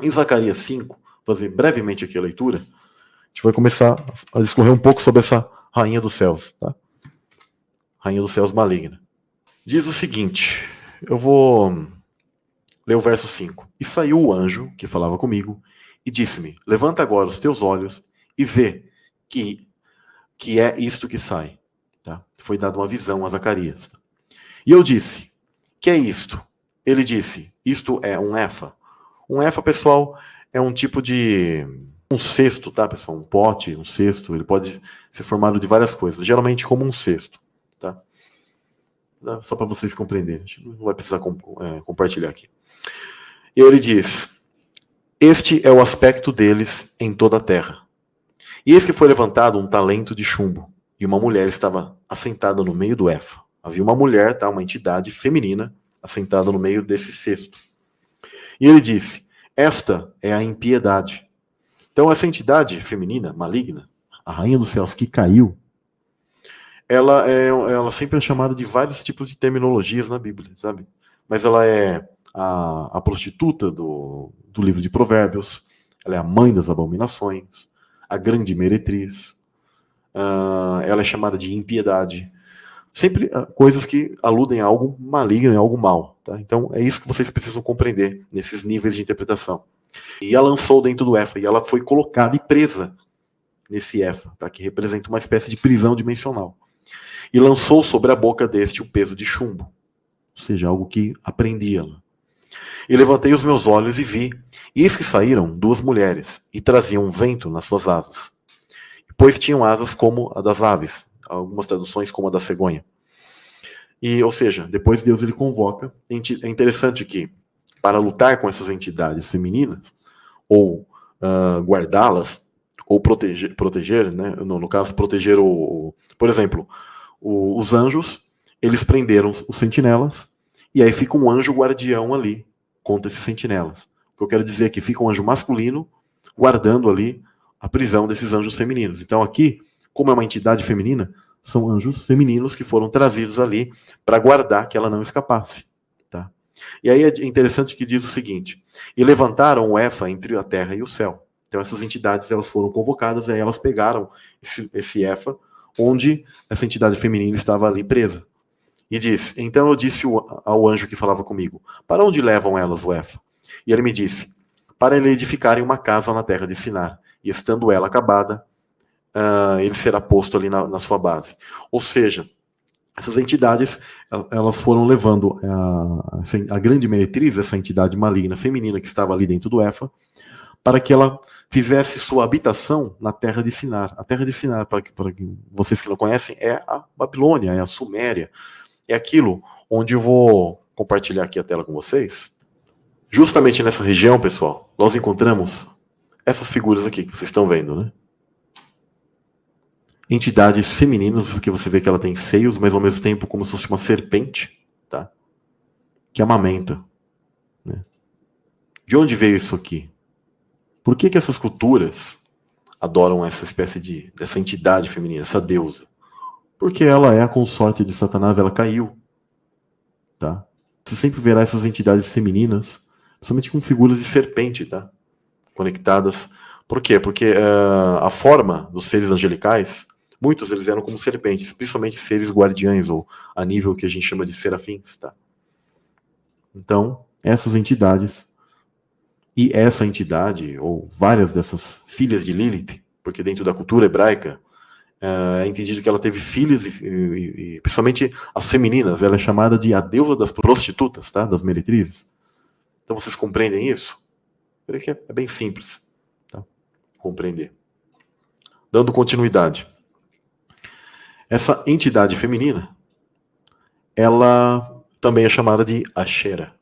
Em Zacarias 5, fazer brevemente aqui a leitura, a gente vai começar a discorrer um pouco sobre essa rainha dos céus, tá? Rainha dos céus maligna. Diz o seguinte, eu vou ler o verso 5. E saiu o anjo que falava comigo e disse-me, levanta agora os teus olhos e vê que é isto que sai. Tá? Foi dada uma visão a Zacarias. E eu disse, que é isto? Ele disse, isto é um efa. Um efa, pessoal, é um tipo de um cesto, tá, pessoal? Um pote, um cesto, ele pode ser formado de várias coisas, geralmente como um cesto, tá? Só para vocês compreenderem, a gente não vai precisar compartilhar aqui. E ele diz, este é o aspecto deles em toda a terra. E eis que foi levantado um talento de chumbo, e uma mulher estava assentada no meio do efa. Havia uma mulher, tá, uma entidade feminina, assentada no meio desse cesto. E ele disse, esta é a impiedade. Então essa entidade feminina, maligna, a rainha dos céus que caiu, ela sempre é chamada de vários tipos de terminologias na Bíblia, sabe? Mas ela é a prostituta do livro de Provérbios, ela é a mãe das abominações, a grande meretriz, ela é chamada de impiedade. Sempre coisas que aludem a algo maligno, a algo mal. Tá? Então é isso que vocês precisam compreender nesses níveis de interpretação. E a lançou dentro do efa, e ela foi colocada e presa nesse efa, tá? Que representa uma espécie de prisão dimensional. E lançou sobre a boca deste o peso de chumbo, ou seja, algo que aprendia-la. E levantei os meus olhos e vi, e eis que saíram duas mulheres, e traziam um vento nas suas asas. Pois tinham asas como a das aves, algumas traduções como a da cegonha. E, ou seja, depois Deus ele convoca. É interessante que, para lutar com essas entidades femininas, ou guardá-las, ou proteger, né? No caso, proteger por exemplo, os anjos, eles prenderam os sentinelas, e aí fica um anjo guardião ali, contra esses sentinelas. O que eu quero dizer é que fica um anjo masculino guardando ali a prisão desses anjos femininos. Então aqui, como é uma entidade feminina, são anjos femininos que foram trazidos ali para guardar que ela não escapasse. Tá? E aí é interessante que diz o seguinte, e levantaram o efa entre a terra e o céu. Então essas entidades elas foram convocadas, e aí elas pegaram esse efa, onde essa entidade feminina estava ali presa. E diz, então eu disse ao anjo que falava comigo, para onde levam elas o efa? E ele me disse, para ele edificarem uma casa na terra de Sinar, e estando ela acabada, ele será posto ali na sua base. Ou seja, essas entidades, elas foram levando a grande meretriz, essa entidade maligna feminina que estava ali dentro do efa, para que ela fizesse sua habitação na terra de Sinar. A terra de Sinar, para vocês que não conhecem, é a Babilônia, é a Suméria, é aquilo onde eu vou compartilhar aqui a tela com vocês. Justamente nessa região, pessoal, nós encontramos essas figuras aqui que vocês estão vendo, né? Entidades femininas, porque você vê que ela tem seios, mas ao mesmo tempo como se fosse uma serpente, tá? Que amamenta. Né? De onde veio isso aqui? Por que essas culturas adoram essa espécie dessa entidade feminina, essa deusa? Porque ela é a consorte de Satanás, ela caiu. Tá? Você sempre verá essas entidades femininas, principalmente com figuras de serpente, tá? Conectadas. Por quê? Porque a forma dos seres angelicais, muitos eles eram como serpentes, principalmente seres guardiães, ou a nível que a gente chama de serafins. Tá? Então, essas entidades, e essa entidade, ou várias dessas filhas de Lilith, porque dentro da cultura hebraica, é entendido que ela teve filhos, e principalmente as femininas, ela é chamada de a deusa das prostitutas, tá? Das meretrizes. Então vocês compreendem isso? Eu creio que é bem simples, tá? Compreender. Dando continuidade. Essa entidade feminina, ela também é chamada de Ashera.